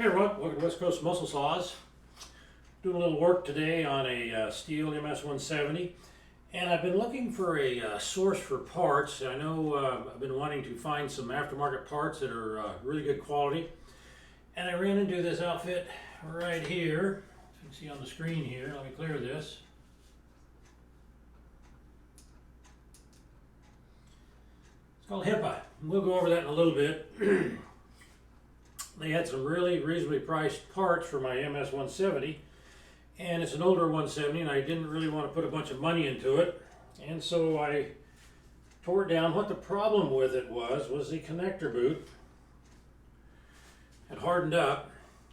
Hey everyone, welcome to West Coast Muscle Saws. Doing a little work today on a STIHL MS 170, and I've been looking for a source for parts. I know I've been wanting to find some aftermarket parts that are really good quality, and I ran into this outfit right here. You can see on the screen here. Let me clear this. It's called Hipa. We'll go over that in a little bit. They had some really reasonably priced parts for my MS 170, and it's an older 170, and I didn't really want to put a bunch of money into it, and so I tore it down. What the problem with it was the connector boot had hardened up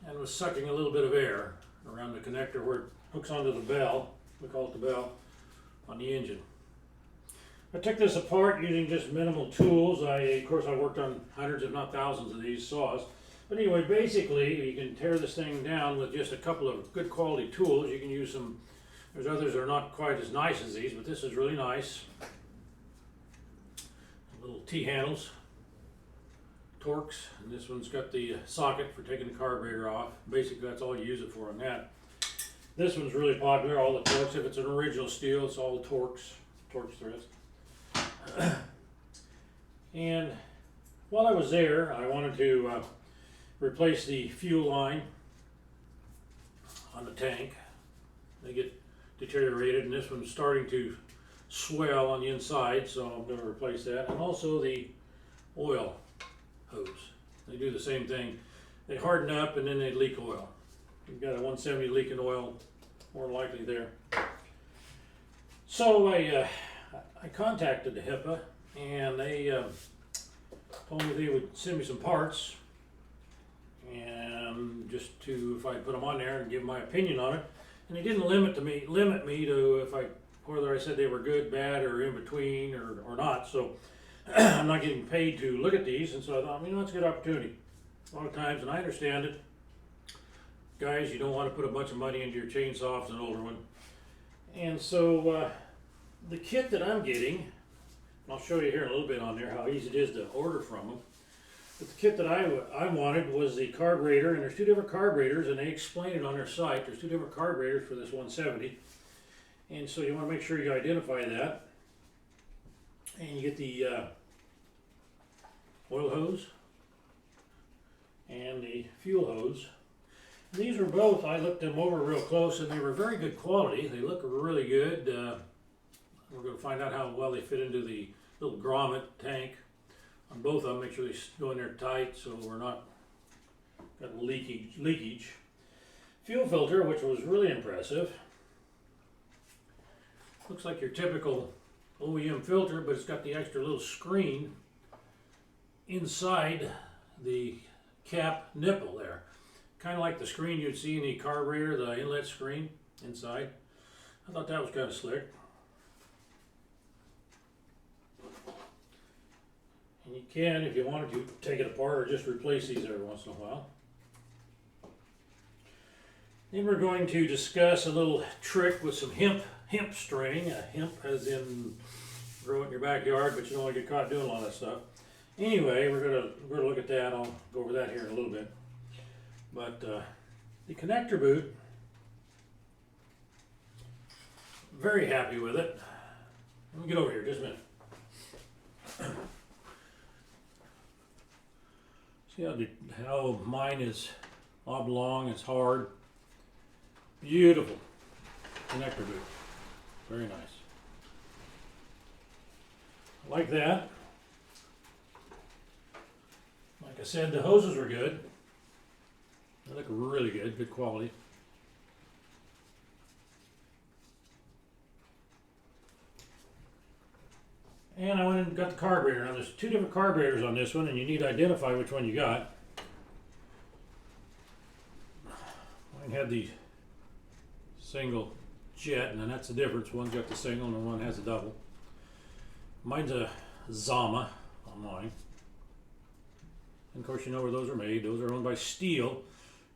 and was sucking a little bit of air around the connector where it hooks onto the bell. We call it the bell on the engine. I took this apart using just minimal tools. Of course, I worked on hundreds if not thousands of these saws. But anyway, basically, you can tear this thing down with just a couple of good quality tools. You can use some, there's others that are not quite as nice as these, but this is really nice. Little T-handles, Torx, and this one's got the socket for taking the carburetor off. Basically, that's all you use it for on that. This one's really popular, all the Torx. If it's an original steel, it's all Torx threads. And while I was there, I wanted to replace the fuel line on the tank. They get deteriorated, and this one's starting to swell on the inside, so I'm going to replace that. And also the oil hose. They do the same thing. They harden up and then they leak oil. You've got a 170 leaking oil, more likely there. So I contacted the Hipa, and they told me they would send me some parts, and just to, if I put them on there and give my opinion on it. And they didn't limit me to whether I said they were good, bad, or in between, or not. So I'm not getting paid to look at these, and so I thought, that's a good opportunity. A lot of times, and I understand it, guys, you don't want to put a bunch of money into your chainsaw if it's an older one. And so the kit that I'm getting, I'll show you here in a little bit on there how easy it is to order from them. But the kit that I wanted was the carburetor, and there's two different carburetors, and they explain it on their site. There's two different carburetors for this 170, and so you want to make sure you identify that. And you get the oil hose and the fuel hose. And these were both, I looked them over real close, and they were very good quality. They look really good. We're going to find out how well they fit into the little grommet tank on both of them. Make sure they go in there tight so we're not got leakage. Fuel filter, which was really impressive. Looks like your typical OEM filter, but it's got the extra little screen inside the cap nipple there. Kind of like the screen you'd see in the carburetor, the inlet screen inside. I thought that was kind of slick. And you can, if you wanted to, take it apart or just replace these every once in a while. Then we're going to discuss a little trick with some hemp string. Hemp as in grow it in your backyard, but you don't want to get caught doing all that stuff. Anyway, we're gonna look at that. I'll go over that here in a little bit. But the connector boot, very happy with it. Let me get over here just a minute. See how mine is oblong, it's hard. Beautiful connector boot. Very nice. I like that. Like I said, the hoses were good. They look really good quality. And I went and got the carburetor. Now there's two different carburetors on this one, and you need to identify which one you got. Mine had the single jet, and then that's the difference. One's got the single and one has a double. Mine's a Zama on mine. And of course you know where those are made. Those are owned by STIHL,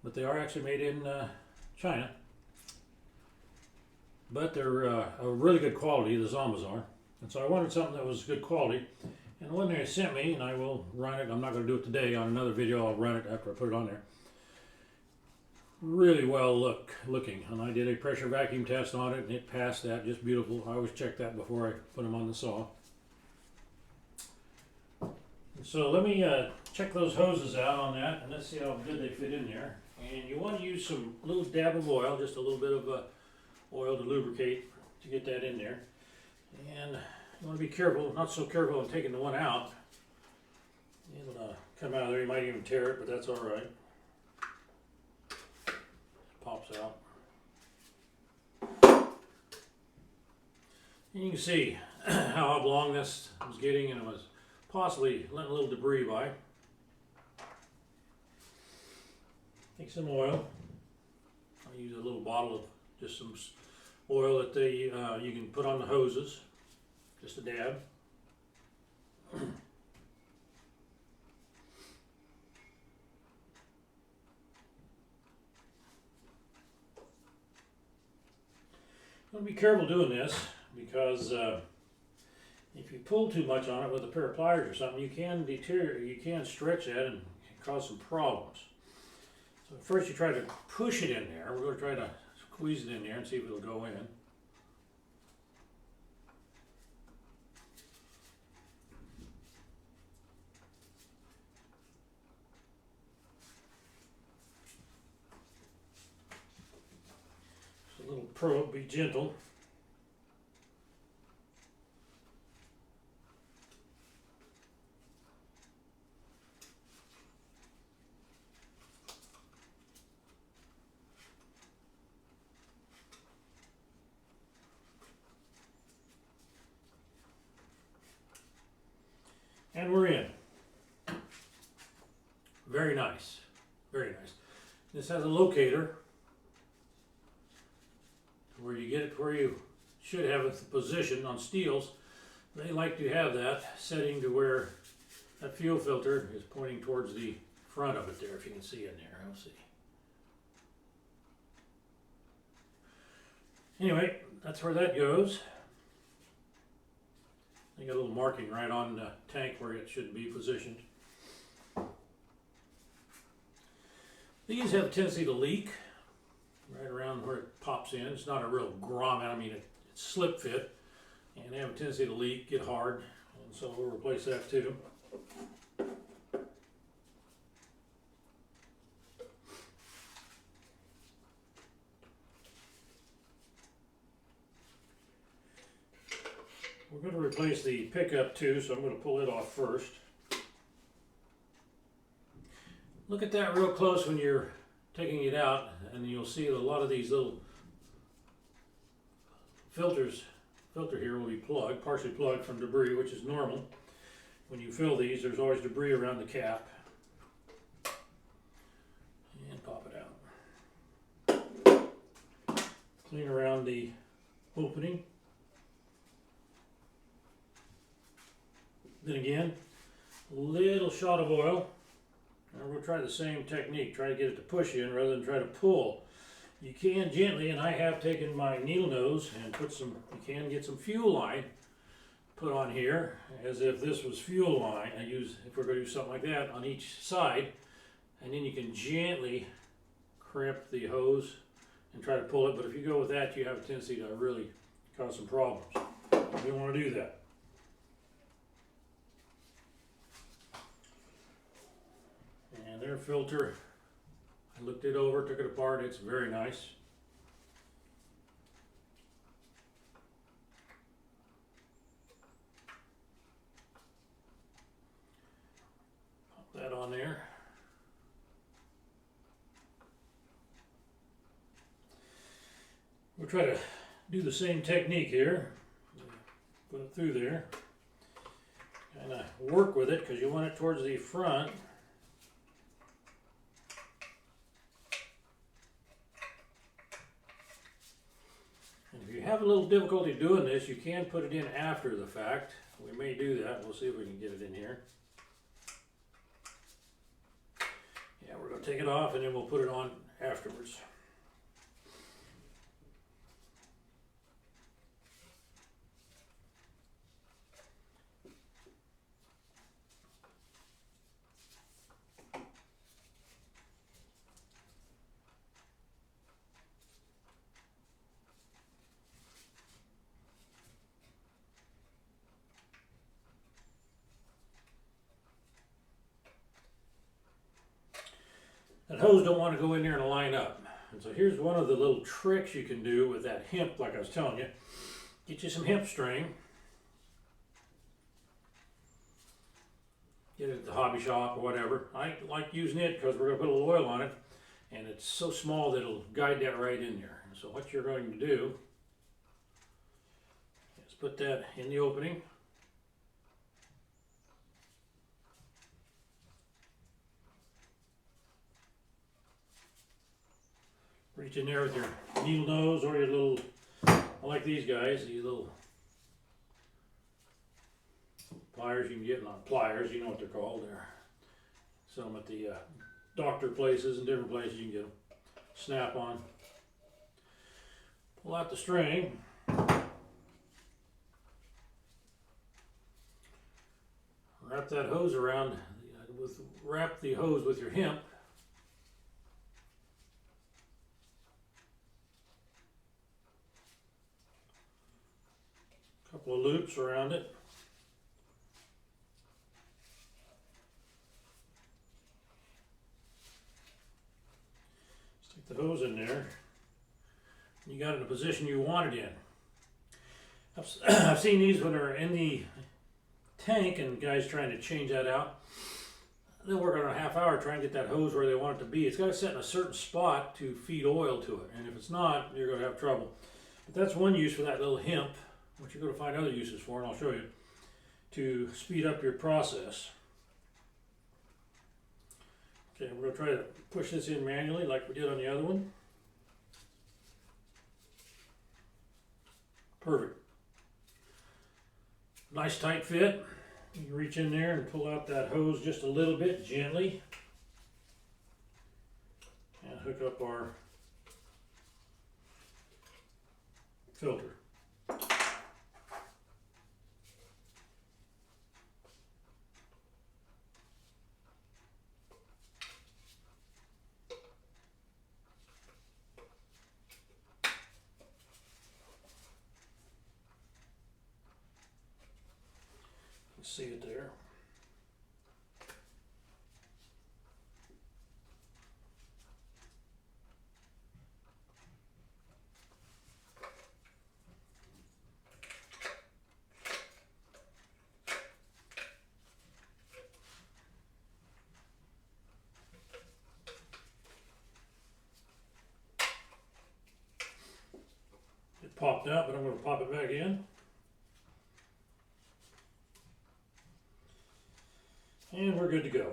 but they are actually made in China. But they're a really good quality, the Zamas are. And so I wanted something that was good quality. And the one they sent me, and I will run it, I'm not going to do it today, on another video I'll run it after I put it on there. really well looking, and I did a pressure vacuum test on it, and it passed that just beautiful. I always check that before I put them on the saw. So let me check those hoses out on that, and let's see how good they fit in there. And you want to use some little dab of oil, just a little bit of oil to lubricate to get that in there. And you want to be careful, not so careful in taking the one out. It'll come out of there. You might even tear it, but that's all right. Pops out. And you can see how oblong this was getting, and it was possibly letting a little debris by. Take some oil. I use a little bottle of just some oil that you can put on the hoses, just a dab. You want to be careful doing this because if you pull too much on it with a pair of pliers or something, you can deteriorate, you can stretch that and cause some problems. So first you try to push it in there. We're going to try to squeeze it in there and see if it'll go in. Just a little probe, be gentle. And we're in. Very nice. Very nice. This has a locator where you get it where you should have a position on steels. They like to have that setting to where that fuel filter is pointing towards the front of it there, if you can see in there. I'll see. Anyway, that's where that goes. I got a little marking right on the tank where it should be positioned. These have a tendency to leak right around where it pops in. It's not a real grommet, I mean it's slip fit, and they have a tendency to leak, get hard, and so we'll replace that too. We're going to replace the pickup too, so I'm going to pull it off first. Look at that real close when you're taking it out, and you'll see that a lot of these little filter here will be plugged, partially plugged from debris, which is normal. When you fill these, there's always debris around the cap. And pop it out. Clean around the opening. Then again, a little shot of oil, and we'll try the same technique. Try to get it to push in rather than try to pull. You can gently, and I have taken my needle nose and put some, you can get some fuel line put on here, as if this was fuel line. I use, if we're going to do something like that, on each side, and then you can gently crimp the hose and try to pull it. But if you go with that, you have a tendency to really cause some problems. You don't want to do that. And their filter, I looked it over, took it apart, it's very nice. Pop that on there. We'll try to do the same technique here. Put it through there. Kind of work with it because you want it towards the front. If you have a little difficulty doing this, you can put it in after the fact. We may do that. We'll see if we can get it in here. Yeah, we're going to take it off and then we'll put it on afterwards. that hose don't want to go in there and line up. And so here's one of the little tricks you can do with that hemp, like I was telling you. Get you some hemp string. Get it at the hobby shop or whatever. I like using it because we're going to put a little oil on it, and it's so small that it'll guide that right in there. And so what you're going to do is put that in the opening. Reach in there with your needle nose or your little, I like these guys, these little pliers you can get, not pliers, you know what they're called. They're sell them at the doctor places and different places you can get them. Snap on. Pull out the string. Wrap that hose around, wrap the hose with your hemp. Couple of loops around it. Stick the hose in there. You got it in the position you want it in. I've seen these when they're in the tank and guys trying to change that out. They'll work on a half hour trying to get that hose where they want it to be. It's got to set in a certain spot to feed oil to it, and if it's not, you're going to have trouble. But that's one use for that little hemp, which you're going to find other uses for, and I'll show you, to speed up your process. Okay, we're going to try to push this in manually like we did on the other one. Perfect. Nice tight fit. You can reach in there and pull out that hose just a little bit gently and hook up our filter. See it there. It popped out, but I'm going to pop it back in. And we're good to go.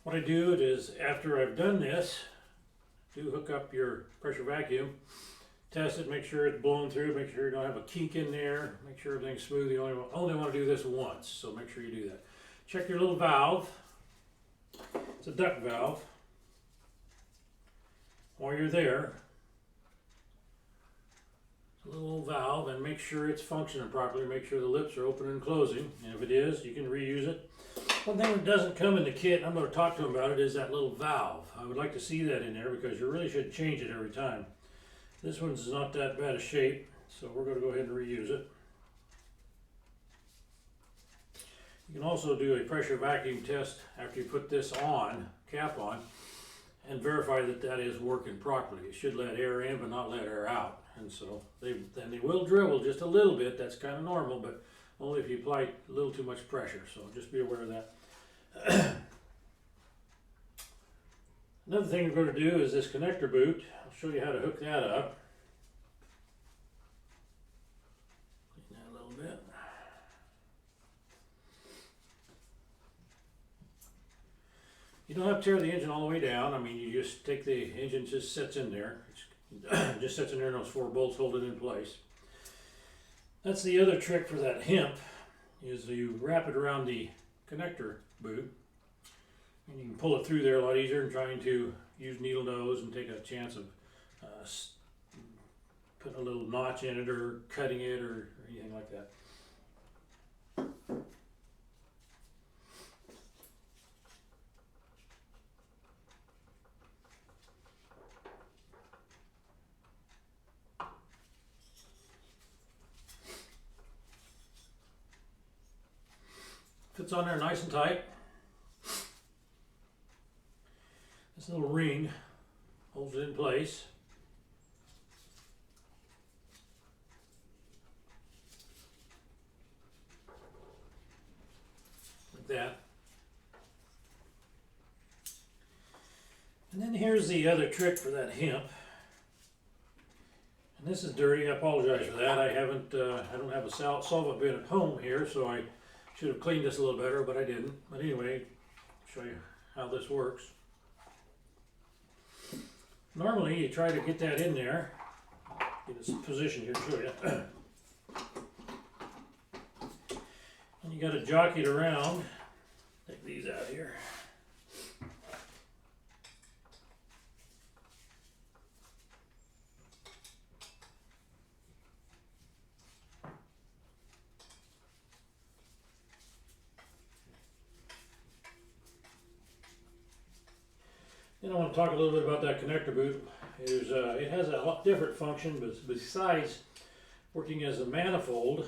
What I do is, after I've done this, do hook up your pressure vacuum, test it, make sure it's blowing through, make sure you don't have a kink in there, make sure everything's smooth. You only want to do this once, so make sure you do that. Check your little valve. It's a duct valve. While you're there, little valve, and make sure it's functioning properly. Make sure the lips are open and closing, and if it is, you can reuse it. One thing that doesn't come in the kit, I'm going to talk to them about it, is that little valve. I would like to see that in there because you really should change it every time. This one's not that bad a shape, so we're going to go ahead and reuse it. You can also do a pressure vacuum test after you put this on, cap on, and verify that that is working properly. It should let air in but not let air out. And so they will dribble just a little bit. That's kind of normal, but only if you apply a little too much pressure. So just be aware of that. Another thing we're going to do is this connector boot. I'll show you how to hook that up. Clean that a little bit. You don't have to tear the engine all the way down. I mean, you just take the engine, just sits in there. Just sits in there and those 4 bolts hold it in place. That's the other trick for that hemp, is you wrap it around the connector boot, and you can pull it through there a lot easier than trying to use needle nose and take a chance of putting a little notch in it or cutting it or anything like that. Fits on there nice and tight. This little ring holds it in place. Like that. And then here's the other trick for that hemp. And this is dirty, I apologize for that. I don't have a solvent bin at home here, so I should have cleaned this a little better, but I didn't. But anyway, show you how this works. Normally, you try to get that in there. Get its position here to show you. And you got to jockey it around. Take these out here. Then I want to talk a little bit about that connector boot. It has a lot different function, but besides working as a manifold,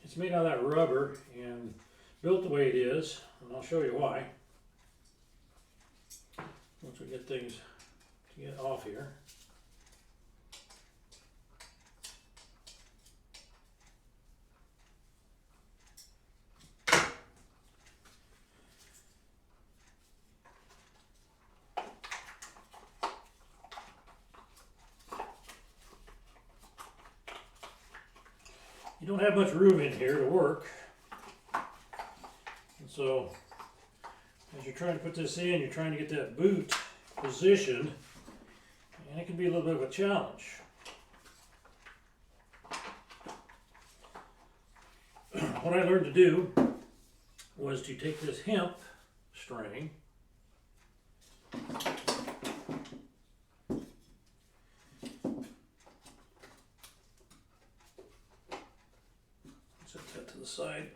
it's made out of that rubber and built the way it is, and I'll show you why. Once we get things to get off here. You don't have much room in here to work, and so as you're trying to put this in, you're trying to get that boot positioned, and it can be a little bit of a challenge. What I learned to do was to take this hemp string to the side,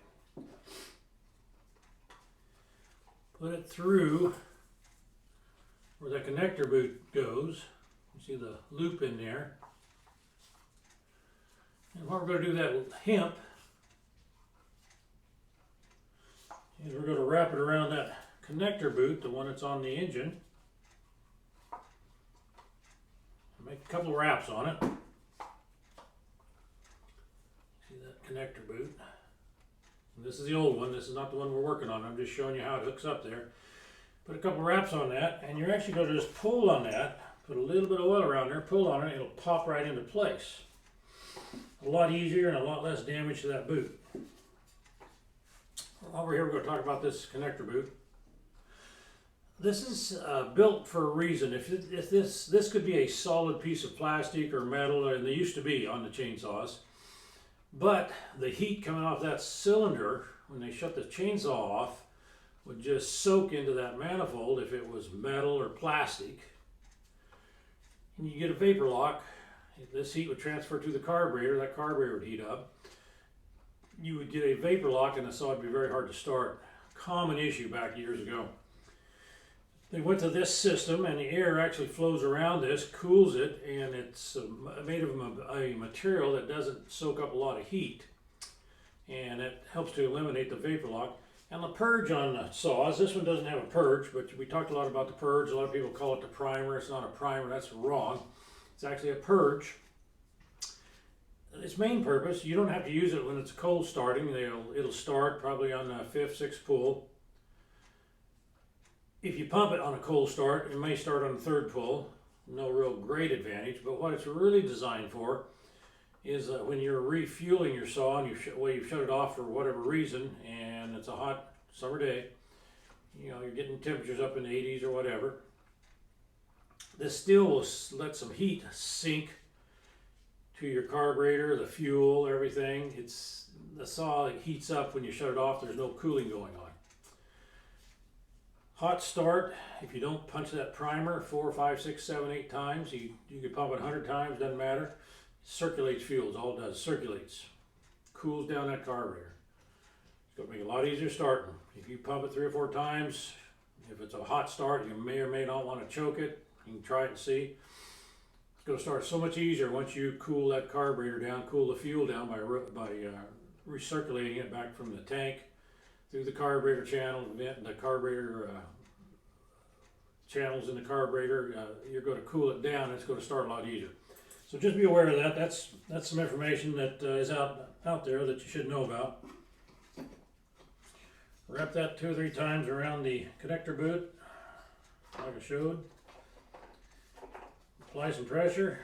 put it through where the connector boot goes. You see the loop in there. And what we're going to do that with hemp is we're going to wrap it around that connector boot, the one that's on the engine. Make a couple of wraps on it. See that connector boot? And this is the old one. This is not the one we're working on. I'm just showing you how it hooks up there. Put a couple wraps on that, and you're actually going to just pull on that. Put a little bit of oil around there, pull on it, it'll pop right into place. A lot easier and a lot less damage to that boot. Over here we're going to talk about this connector boot. This is built for a reason. If this could be a solid piece of plastic or metal, and they used to be on the chainsaws, but the heat coming off that cylinder when they shut the chainsaw off would just soak into that manifold if it was metal or plastic. And you get a vapor lock. This heat would transfer to the carburetor. That carburetor would heat up. You would get a vapor lock, and the saw would be very hard to start. Common issue back years ago. They went to this system, and the air actually flows around this, cools it, and it's made of a material that doesn't soak up a lot of heat. And it helps to eliminate the vapor lock. And the purge on the saws, this one doesn't have a purge, but we talked a lot about the purge. A lot of people call it the primer. It's not a primer, that's wrong. It's actually a purge. Its main purpose, you don't have to use it when it's cold starting. It'll start probably on the 5th, 6th pull. If you pump it on a cold start, it may start on the 3rd pull. No real great advantage, but what it's really designed for is when you're refueling your saw and you've shut it off for whatever reason, and it's a hot summer day, you know, you're getting temperatures up in the 80s or whatever, this still will let some heat sink to your carburetor, the fuel, everything. The saw heats up when you shut it off. There's no cooling going on. Hot start, if you don't punch that primer 4, 5, 6, 7, 8 times, you can pump it 100 times, doesn't matter. Circulates fuel is all it does, circulates. Cools down that carburetor. It's going to make it a lot easier starting. If you pump it 3 or 4 times, if it's a hot start, you may or may not want to choke it. You can try it and see. It's going to start so much easier once you cool that carburetor down, cool the fuel down by recirculating it back from the tank through the carburetor channel, vent, the carburetor channels in the carburetor, you're going to cool it down. It's going to start a lot easier. So just be aware of that. That's some information that is out there that you should know about. Wrap that 2 or 3 times around the connector boot, like I showed. Apply some pressure.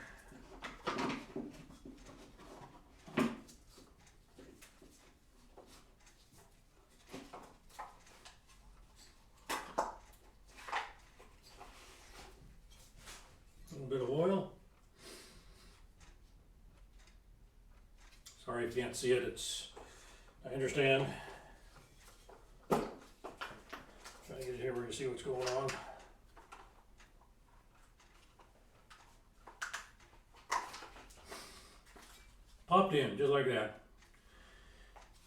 A little bit of oil. Sorry if you can't see it. I understand. Try to get it here where you see what's going on. Popped in, just like that.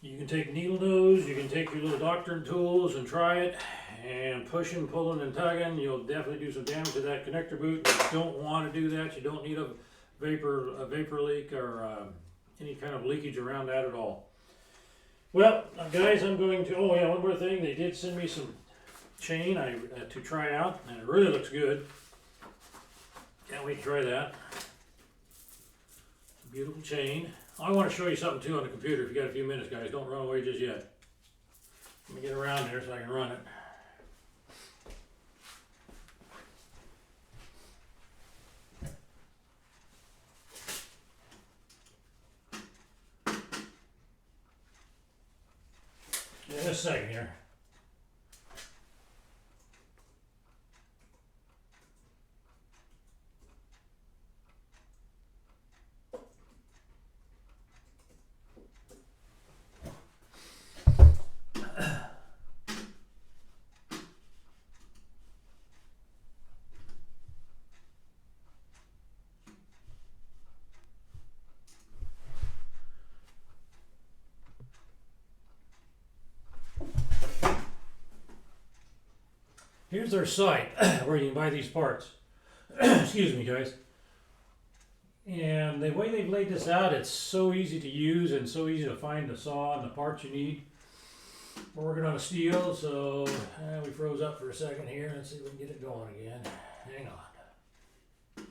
You can take needle nose, you can take your little doctoring tools and try it, and pushing, pulling, and tugging, you'll definitely do some damage to that connector boot. You don't want to do that. You don't need a vapor leak or any kind of leakage around that at all. Well, guys, I'm going to, oh yeah, one more thing. They did send me some chain to try out, and it really looks good. Can't wait to try that. Beautiful chain. I want to show you something too on the computer. If you got a few minutes, guys, don't run away just yet. Let me get around there so I can run it. Yeah, just a second here. Here's their site where you can buy these parts. Excuse me, guys. And the way they've laid this out, it's so easy to use and so easy to find the saw and the parts you need. We're working on a steel, so we froze up for a second here. Let's see if we can get it going again. Hang on.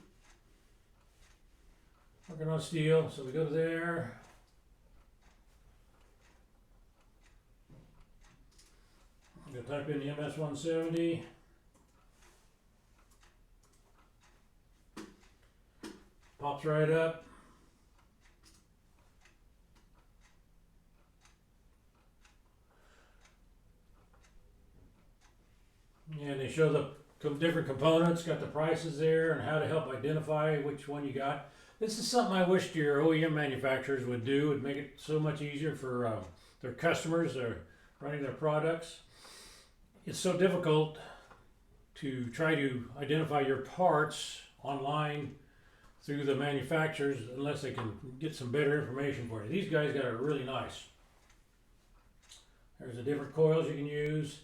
Working on steel, so we go to there. I'm going to type in the MS 170. Pops right up. And they show the different components, got the prices there and how to help identify which one you got. This is something I wish your OEM manufacturers would do. It would make it so much easier for their customers that are running their products. It's so difficult to try to identify your parts online through the manufacturers unless they can get some better information for you. These guys got it really nice. There's the different coils you can use,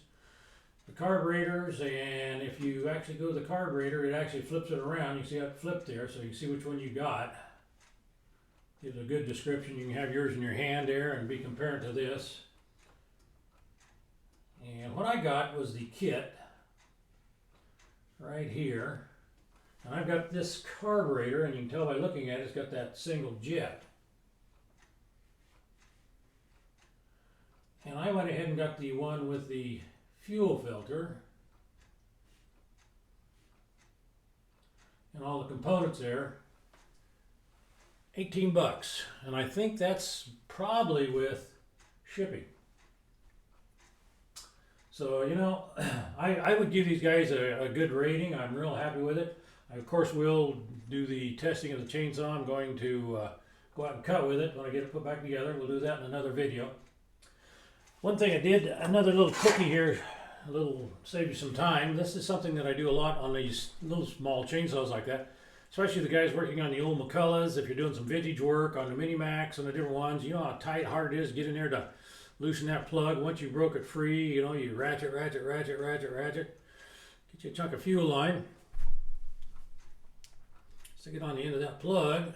the carburetors, and if you actually go to the carburetor, it actually flips it around. You see how it flipped there, so you can see which one you got. Gives a good description. You can have yours in your hand there and be comparing to this. And what I got was the kit right here. And I've got this carburetor, and you can tell by looking at it, it's got that single jet. And I went ahead and got the one with the fuel filter. And all the components there. 18 bucks. And I think that's probably with shipping. So, you know, I would give these guys a good rating. I'm real happy with it. I, of course, will do the testing of the chainsaw. I'm going to go out and cut with it when I get it put back together. We'll do that in another video. One thing I did, another little quickie here, a little save you some time. This is something that I do a lot on these little small chainsaws like that. Especially the guys working on the old McCulloughs. If you're doing some vintage work on the Mini Max and the different ones, you know how tight, hard it is to get in there to loosen that plug. Once you broke it free, you know, you ratchet. Get you a chunk of fuel line. Stick it on the end of that plug.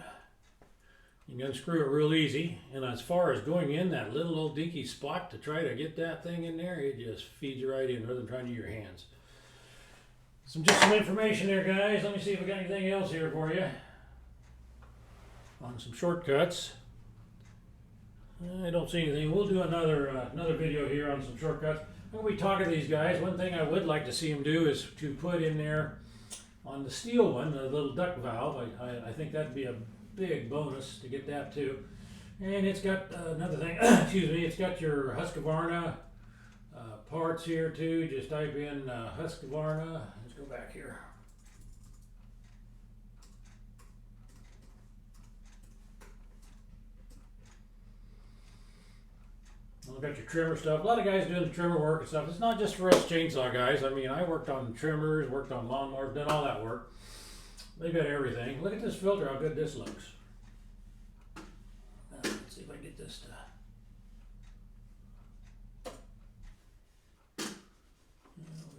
You can unscrew it real easy. And as far as going in that little old dinky spot to try to get that thing in there, it just feeds you right in rather than trying to use your hands. Just some information there, guys. Let me see if we got anything else here for you on some shortcuts. I don't see anything. We'll do another video here on some shortcuts. I'm going to be talking to these guys. One thing I would like to see them do is to put in there on the steel one, the little duck valve. I think that'd be a big bonus to get that too. And it's got another thing, excuse me, it's got your Husqvarna parts here too. Just type in Husqvarna. Let's go back here. I've got your trimmer stuff. A lot of guys doing the trimmer work and stuff. It's not just for us chainsaw guys. I mean, I worked on trimmers, worked on lawnmowers, done all that work. They got everything. Look at this filter, how good this looks. Let's see if I can get this to... We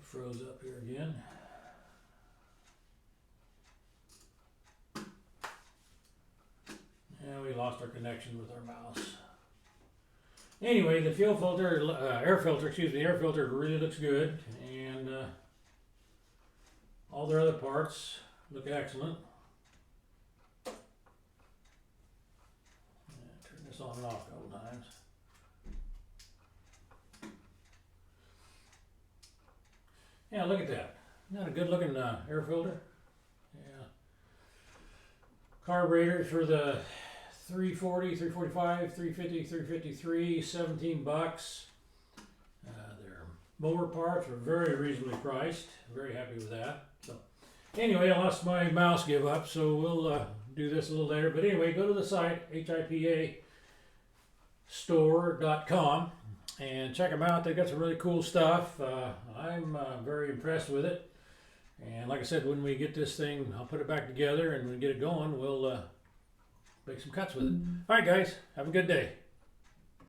froze up here again. And we lost our connection with our mouse. Anyway, the fuel filter, air filter really looks good, and all their other parts look excellent. Turn this on and off a couple times. Yeah, look at that. Isn't that a good looking air filter? Yeah. Carburetors for the 340, 345, 350, 353, 17 bucks. Their mower parts are very reasonably priced. Very happy with that. So anyway, I lost my mouse give up, so we'll do this a little later. But anyway, go to the site, hipastore.com, and check them out. They got some really cool stuff. I'm very impressed with it. And like I said, when we get this thing, I'll put it back together, and when we get it going, we'll make some cuts with it. All right, guys, have a good day.